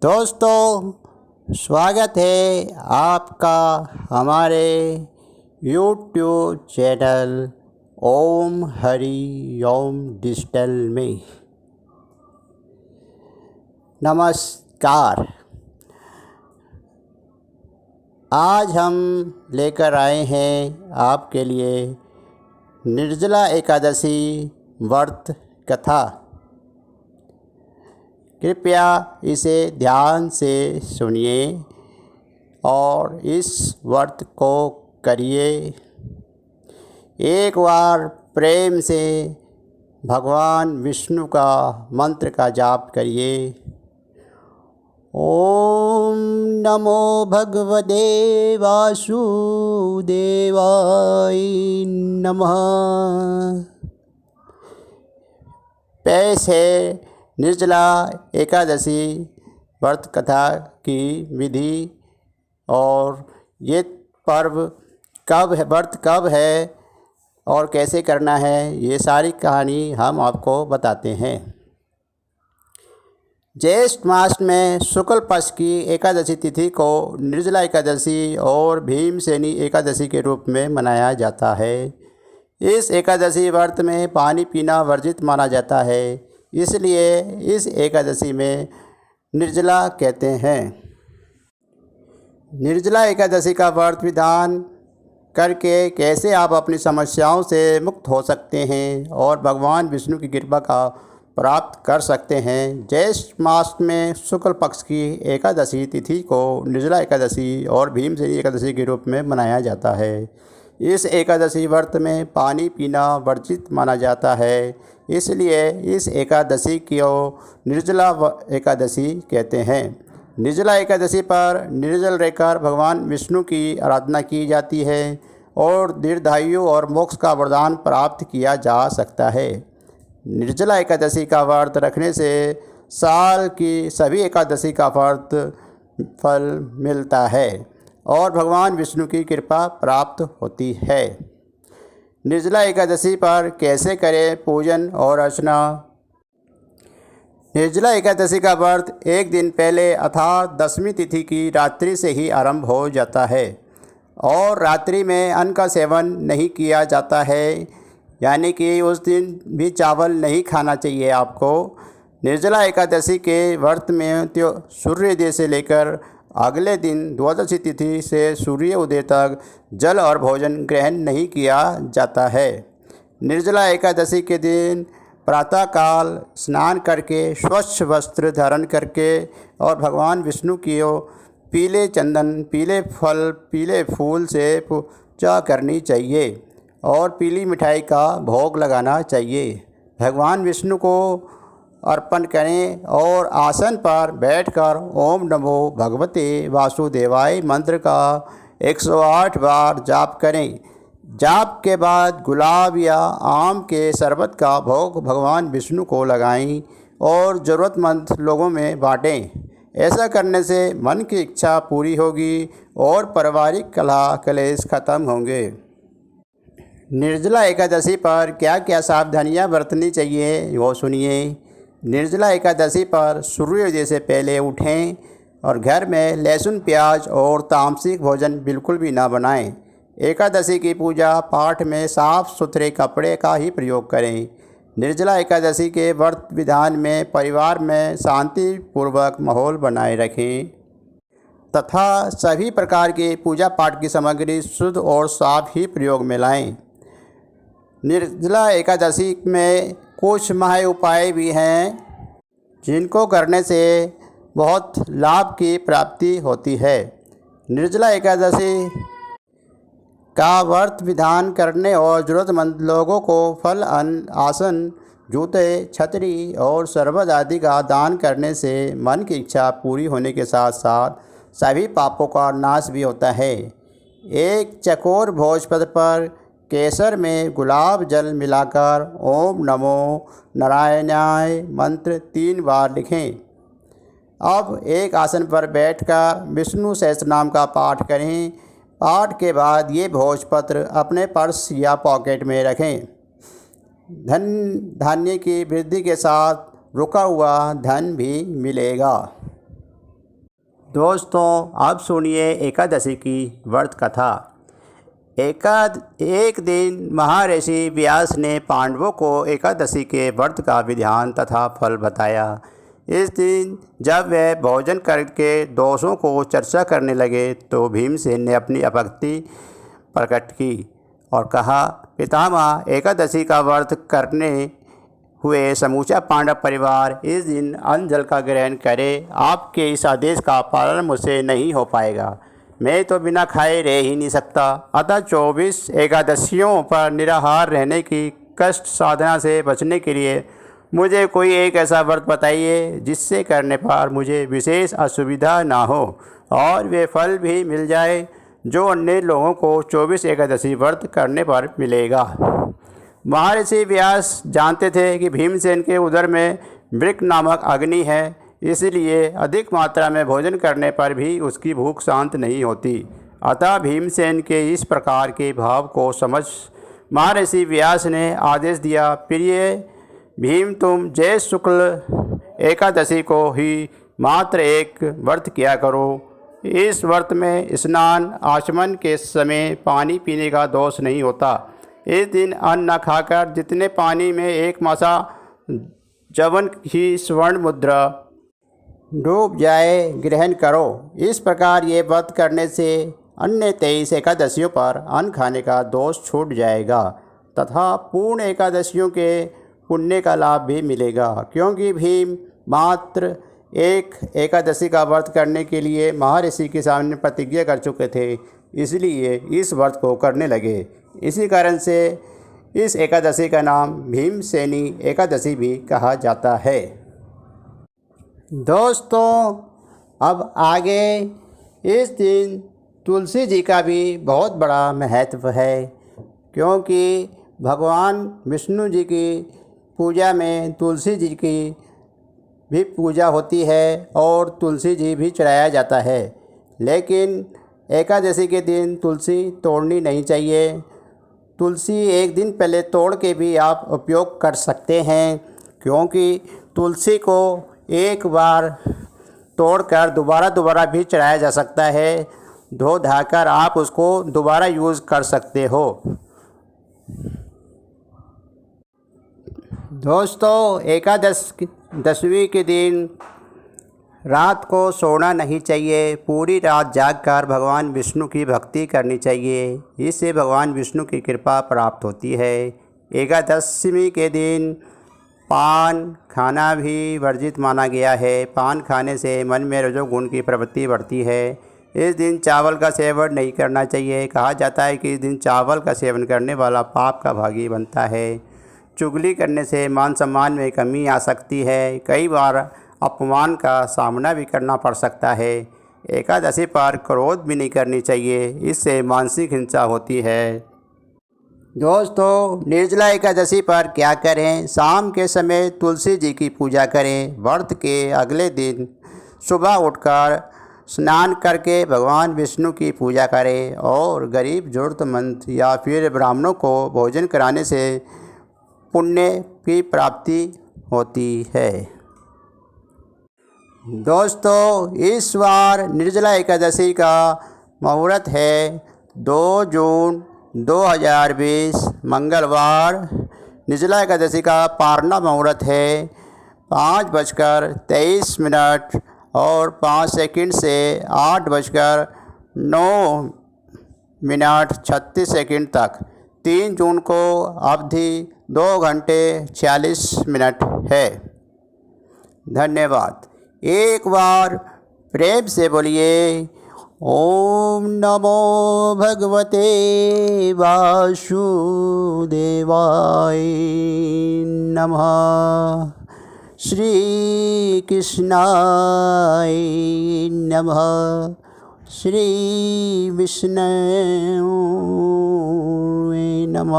दोस्तों, स्वागत है आपका हमारे YouTube चैनल ओम हरि ओम डिजिटल में। नमस्कार। आज हम लेकर आए हैं आपके लिए निर्जला एकादशी व्रत कथा। कृपया इसे ध्यान से सुनिए और इस व्रत को करिए। एक बार प्रेम से भगवान विष्णु का मंत्र का जाप करिए। ओम नमो भगवते वासुदेवाय नमः। पेश है निर्जला एकादशी व्रत कथा की विधि और ये पर्व कब है, व्रत कब है और कैसे करना है, ये सारी कहानी हम आपको बताते हैं। ज्येष्ठ मास में शुक्ल पक्ष की एकादशी तिथि को निर्जला एकादशी और भीमसेनी एकादशी के रूप में मनाया जाता है। इस एकादशी व्रत में पानी पीना वर्जित माना जाता है, इसलिए इस एकादशी में निर्जला कहते हैं। निर्जला एकादशी का व्रत विधान करके कैसे आप अपनी समस्याओं से मुक्त हो सकते हैं और भगवान विष्णु की कृपा का प्राप्त कर सकते हैं। ज्येष्ठ मास में शुक्ल पक्ष की एकादशी तिथि को निर्जला एकादशी और भीमसेनी एकादशी के रूप में मनाया जाता है। इस एकादशी व्रत में पानी पीना वर्जित माना जाता है, इसलिए इस एकादशी को निर्जला एकादशी कहते हैं। निर्जला एकादशी पर निर्जल रहकर भगवान विष्णु की आराधना की जाती है और दीर्घायु और मोक्ष का वरदान प्राप्त किया जा सकता है। निर्जला एकादशी का व्रत रखने से साल की सभी एकादशी का व्रत फल मिलता है और भगवान विष्णु की कृपा प्राप्त होती है। निर्जला एकादशी पर कैसे करें पूजन और अर्चना। निर्जला एकादशी का व्रत एक दिन पहले अर्थात दशमी तिथि की रात्रि से ही आरंभ हो जाता है और रात्रि में अन्न का सेवन नहीं किया जाता है, यानी कि उस दिन भी चावल नहीं खाना चाहिए आपको। निर्जला एकादशी के व्रत में सूर्योदय से लेकर अगले दिन द्वादशी तिथि से सूर्य उदय तक जल और भोजन ग्रहण नहीं किया जाता है। निर्जला एकादशी के दिन प्रातःकाल स्नान करके स्वच्छ वस्त्र धारण करके और भगवान विष्णु की पीले चंदन, पीले फल, पीले फूल से पूजा करनी चाहिए और पीली मिठाई का भोग लगाना चाहिए। भगवान विष्णु को अर्पण करें और आसन पर बैठकर ओम नमो भगवते वासुदेवाय मंत्र का 108 बार जाप करें। जाप के बाद गुलाब या आम के शरबत का भोग भगवान विष्णु को लगाएं और ज़रूरतमंद लोगों में बांटें। ऐसा करने से मन की इच्छा पूरी होगी और पारिवारिक कलह कलेश खत्म होंगे। निर्जला एकादशी पर क्या क्या सावधानियां बरतनी चाहिए वो सुनिए। निर्जला एकादशी पर सूर्योदय से पहले उठें और घर में लहसुन, प्याज और तामसिक भोजन बिल्कुल भी ना बनाएं। एकादशी की पूजा पाठ में साफ सुथरे कपड़े का ही प्रयोग करें। निर्जला एकादशी के व्रत विधान में परिवार में शांतिपूर्वक माहौल बनाए रखें तथा सभी प्रकार की पूजा पाठ की सामग्री शुद्ध और साफ ही प्रयोग में लाएं। निर्जला एकादशी में कुछ महा उपाय भी हैं जिनको करने से बहुत लाभ की प्राप्ति होती है। निर्जला एकादशी का व्रत विधान करने और ज़रूरतमंद लोगों को फल, अन्न, आसन, जूते, छतरी और शरबत आदि का दान करने से मन की इच्छा पूरी होने के साथ साथ सभी पापों का नाश भी होता है। एक चकोर भोजपत्र पर केसर में गुलाब जल मिलाकर ओम नमो नारायणाय मंत्र 3 बार लिखें। अब एक आसन पर बैठकर विष्णु सहस्त्रनाम का पाठ करें। पाठ के बाद ये भोजपत्र अपने पर्स या पॉकेट में रखें। धन धान्य की वृद्धि के साथ रुका हुआ धन भी मिलेगा। दोस्तों, अब सुनिए एकादशी की व्रत कथा। एक दिन महर्षि व्यास ने पांडवों को एकादशी के व्रत का विधान तथा फल बताया। इस दिन जब वे भोजन करके दोषों को चर्चा करने लगे तो भीमसेन ने अपनी आपत्ति प्रकट की और कहा, पितामह, एकादशी का व्रत करने हुए समूचा पांडव परिवार इस दिन अन्न जल का ग्रहण करे। आपके इस आदेश का पालन मुझसे नहीं हो पाएगा। मैं तो बिना खाए रह ही नहीं सकता। अतः 24 एकादशियों पर निराहार रहने की कष्ट साधना से बचने के लिए मुझे कोई एक ऐसा व्रत बताइए जिससे करने पर मुझे विशेष असुविधा ना हो और वे फल भी मिल जाए जो अन्य लोगों को 24 एकादशी व्रत करने पर मिलेगा। महर्षि व्यास जानते थे कि भीमसेन के उदर में वृक्क नामक अग्नि है, इसलिए अधिक मात्रा में भोजन करने पर भी उसकी भूख शांत नहीं होती। अतः भीमसेन के इस प्रकार के भाव को समझ महर्षि व्यास ने आदेश दिया, प्रिय भीम, तुम जय शुक्ल एकादशी को ही मात्र एक व्रत किया करो। इस व्रत में स्नान आचमन के समय पानी पीने का दोष नहीं होता। इस दिन अन्न न खाकर जितने पानी में एक मासा जवन ही स्वर्ण मुद्रा डूब जाए ग्रहण करो। इस प्रकार ये व्रत करने से अन्य 23 एकादशियों पर अन्न खाने का दोष छूट जाएगा तथा पूर्ण एकादशियों के पुण्य का लाभ भी मिलेगा। क्योंकि भीम मात्र एक एकादशी का व्रत करने के लिए महर्षि के सामने प्रतिज्ञा कर चुके थे, इसलिए इस व्रत को करने लगे। इसी कारण से इस एकादशी का नाम भीमसेनी एकादशी भी कहा जाता है। दोस्तों, अब आगे इस दिन तुलसी जी का भी बहुत बड़ा महत्व है, क्योंकि भगवान विष्णु जी की पूजा में तुलसी जी की भी पूजा होती है और तुलसी जी भी चढ़ाया जाता है। लेकिन एकादशी के दिन तुलसी तोड़नी नहीं चाहिए। तुलसी एक दिन पहले तोड़ के भी आप उपयोग कर सकते हैं, क्योंकि तुलसी को एक बार तोड़कर दोबारा भी चढ़ाया जा सकता है। धो धाकर आप उसको दोबारा यूज़ कर सकते हो। दोस्तों, एकादशी के दिन रात को सोना नहीं चाहिए। पूरी रात जागकर भगवान विष्णु की भक्ति करनी चाहिए। इससे भगवान विष्णु की कृपा प्राप्त होती है। एकादशी के दिन पान खाना भी वर्जित माना गया है। पान खाने से मन में रजोगुण की प्रवृत्ति बढ़ती है। इस दिन चावल का सेवन नहीं करना चाहिए। कहा जाता है कि इस दिन चावल का सेवन करने वाला पाप का भागी बनता है। चुगली करने से मान सम्मान में कमी आ सकती है। कई बार अपमान का सामना भी करना पड़ सकता है। एकादशी पर क्रोध भी नहीं करनी चाहिए, इससे मानसिक हिंसा होती है। दोस्तों, निर्जला एकादशी पर क्या करें? शाम के समय तुलसी जी की पूजा करें। व्रत के अगले दिन सुबह उठकर स्नान करके भगवान विष्णु की पूजा करें और गरीब ज़रूरतमंद या फिर ब्राह्मणों को भोजन कराने से पुण्य की प्राप्ति होती है। दोस्तों, इस बार निर्जला एकादशी का मुहूर्त है 2 जून 2020 मंगलवार। निर्जला एकादशी का पारना मुहूर्त है 5:23 और 5 सेकंड से 8:09 तक। 3 जून को अवधि 2 घंटे 46 मिनट है। धन्यवाद। एक बार प्रेम से बोलिए, ओम नमो भगवते वासुदेवाय नमः। श्री कृष्णाय नमः। श्री विष्णुवे नमः।